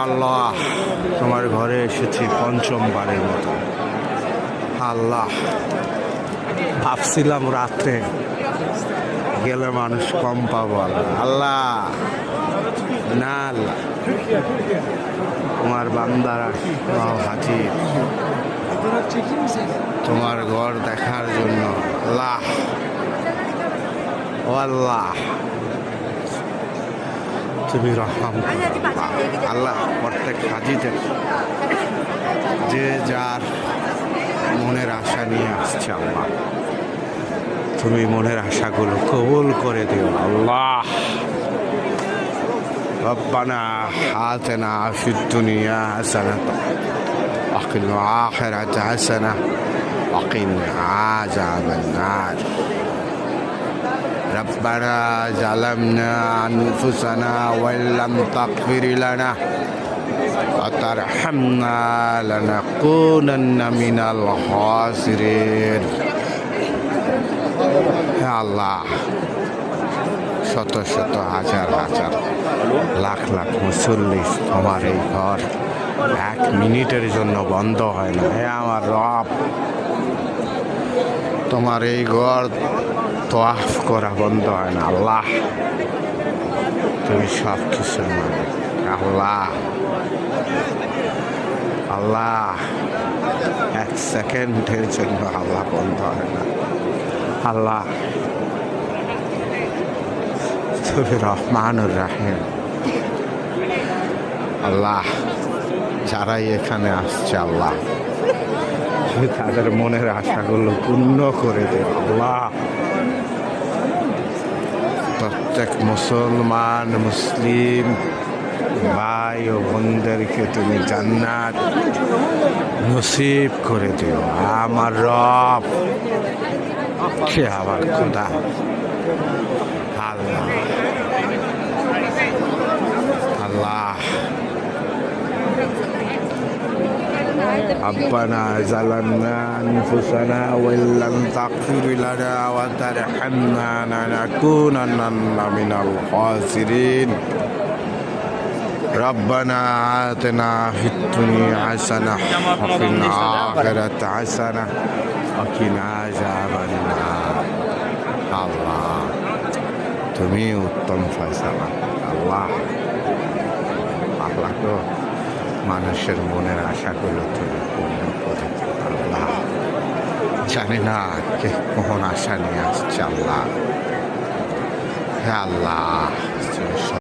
আল্লাহ, তোমার ঘরে এসেছি পঞ্চমবারের মতো। আল্লাহ, ভাবছিলাম রাত্রে গেলে মানুষ কম পাবো। আল্লাহ না, আল্লাহ তোমার বান্দারা হাজির তোমার ঘর দেখার জন্য। আল্লাহ ও আল্লাহ, তুমি রহম আল্লাহ। প্রত্যেক হাজিদের যে যার মনের আশা নিয়ে আসছে আল্লাহ, তুমি মনের আশাগুলো কবুল করে দিও আল্লাহ। ربنا آتنا في الدنيا حسنة وفي الآخرة حسنة وقنا عذاب النار. ربنا ظلمنا أنفسنا وإن لم تغفر لنا وترحمنا لنكونن من الخاسرين. يا الله, শত শত হাজার হাজার লাখ লাখ মুসল্লি তোমার এই ঘর এক মিনিটের জন্য বন্ধ হয় না। হে আমার রব, তোমার এই ঘর তোয়াফ করা বন্ধ হয় না আল্লাহ। তুমি সব কিছু আল্লাহ। আল্লাহ, এক সেকেন্ডের জন্য আল্লাহ বন্ধ হয় না আল্লাহ। তুমি রহমানুর রাহিম আল্লাহ। যারাই এখানে আসছে আল্লাহ, তাদের মনের আশাগুলো পূর্ণ করে দেব আল্লাহ। প্রত্যেক মুসলমান মুসলিম ভাই ও বোনদেরকে তুমি জান্নাত নসিব করে দিও আমার রব। কে আবার খোদা আল্লাহ। আল্লাহ, ربنا ظلمنا أنفسنا وإن لم تغفر لنا وترحمنا لنكونن من الخاسرين. ربنا آتنا في الدنيا حسنة وفي الآخرة حسنة وقنا عذاب النار. আল্লাহ, তুমি উত্তম ফয়সালা আল্লাহ। আল্লাহ তো মানুষের মনের আশাগুলো তুমি পূর্ণ করে আল্লাহ। জানি না কে কখন আশা নিয়ে আসছে আল্লাহ। হে আল্লাহ,